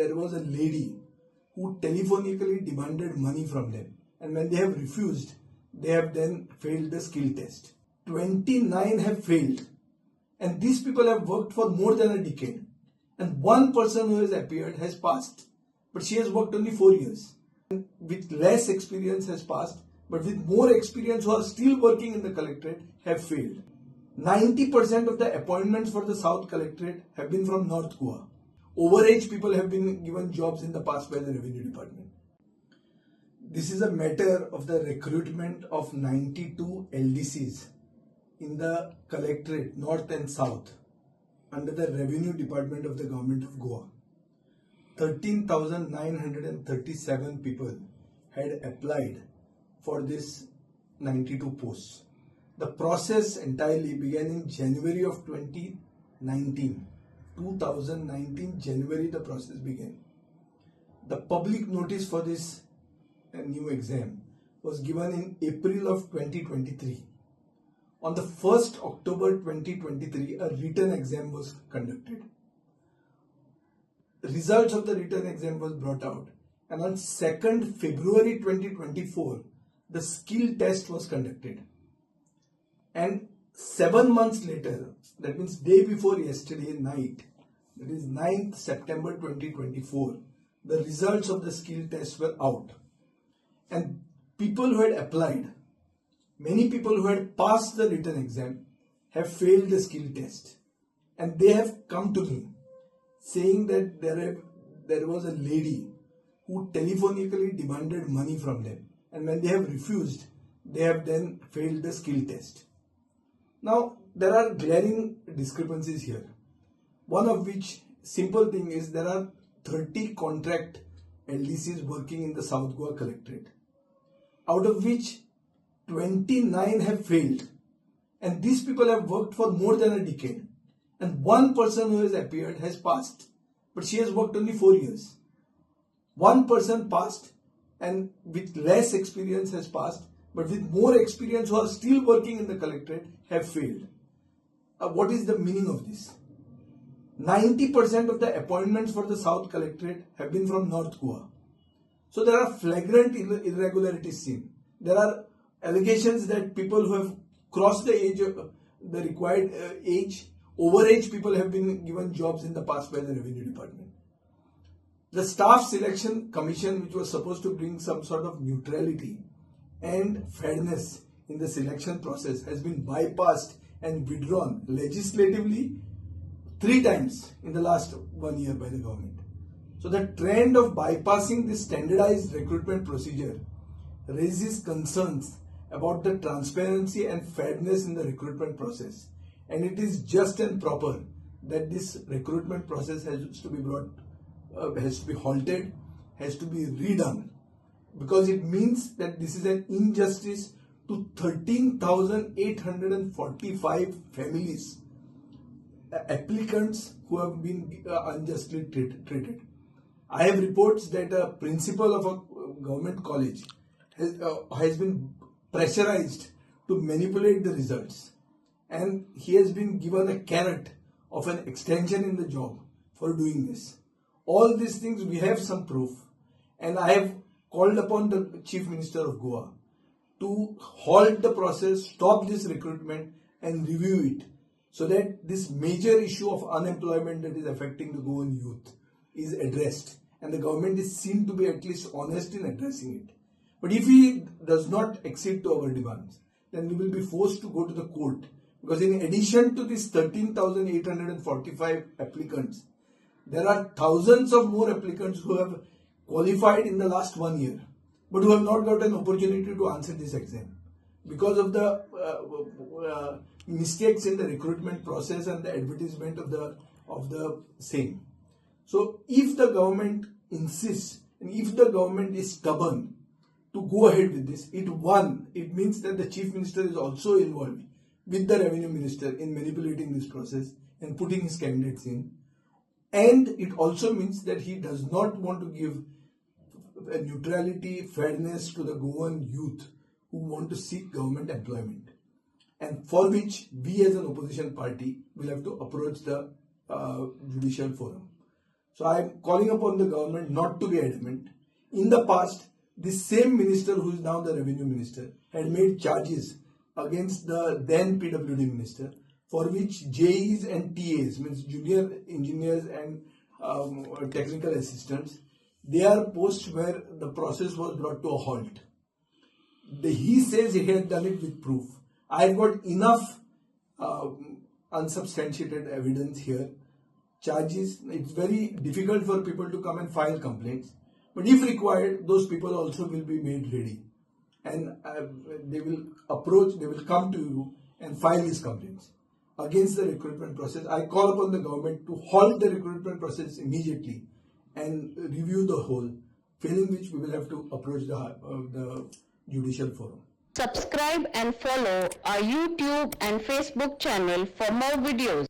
there was a lady who telephonically demanded money from them, and when they have refused, they have then failed the skill test. 29 have failed, and these people have worked for more than a decade, and one person who has appeared has passed, but she has worked only 4 years. And with less experience has passed, but with more experience who are still working in the collectorate have failed. 90% of the appointments for the South Collectorate have been from North Goa. Overage people have been given jobs in the past by the Revenue Department. This is a matter of the recruitment of 92 LDCs in the Collectorate, North and South, under the Revenue Department of the Government of Goa. 13,937 people had applied for this 92 posts. The process entirely began in January of 2019. 2019 January the process began. The public notice for this new exam was given in April of 2023. On the 1st October 2023, a written exam was conducted. The results of the written exam was brought out, and on 2nd February 2024, the skill test was conducted. And 7 months later, that means day before yesterday night, that is 9th September 2024, the results of the skill test were out. And people who had applied, many people who had passed the written exam have failed the skill test. And they have come to me saying that there was a lady who telephonically demanded money from them. And when they have refused, they have then failed the skill test. Now, there are glaring discrepancies here. One of which, simple thing is, there are 30 contract LDCs working in the South Goa Collectorate, out of which 29 have failed. And these people have worked for more than a decade. And one person who has appeared has passed, but she has worked only 4 years. One person passed, and with less experience has passed, but with more experience who are still working in the collectorate have failed. What is the meaning of this? 90% of the appointments for the South Collectorate have been from North Goa. So there are flagrant irregularities seen. There are allegations that people who have crossed the age of the required age, overage people have been given jobs in the past by the Revenue Department. The Staff Selection Commission, which was supposed to bring some sort of neutrality and fairness in the selection process, has been bypassed and withdrawn legislatively 3 times in the last 1 year by the government. So the trend of bypassing this standardized recruitment procedure raises concerns about the transparency and fairness in the recruitment process. And it is just and proper that this recruitment process has to be halted, has to be redone, because it means that this is an injustice to 13,845 families, applicants who have been unjustly treated. I have reports that a principal of a government college has been pressurized to manipulate the results, and he has been given a carrot of an extension in the job for doing this. All these things, we have some proof, and I have called upon the Chief Minister of Goa to halt the process, stop this recruitment and review it, so that this major issue of unemployment that is affecting the Goan youth is addressed, and the government is seen to be at least honest in addressing it. But if he does not accede to our demands, then we will be forced to go to the court, because in addition to these 13,845 applicants, there are thousands of more applicants who have qualified in the last 1 year, but who have not got an opportunity to answer this exam because of the mistakes in the recruitment process and the advertisement of the same. So if the government insists, and if the government is stubborn to go ahead with this, it means that the Chief Minister is also involved with the Revenue Minister in manipulating this process and putting his candidates in. And it also means that he does not want to give neutrality, fairness to the Goan youth who want to seek government employment, and for which we as an opposition party will have to approach the judicial forum. So I am calling upon the government not to be adamant. In the past, this same minister who is now the revenue minister had made charges against the then PWD minister, for which JEs and TAs, means junior engineers and technical assistants, they are posts where the process was brought to a halt. He says he had done it with proof. I've got enough unsubstantiated evidence here. Charges, it's very difficult for people to come and file complaints, but if required, those people also will be made ready, and they will come to you and file these complaints against the recruitment process. I call upon the government to halt the recruitment process immediately and review the whole, failing which we will have to approach the judicial forum. Subscribe and follow our YouTube and Facebook channel for more videos.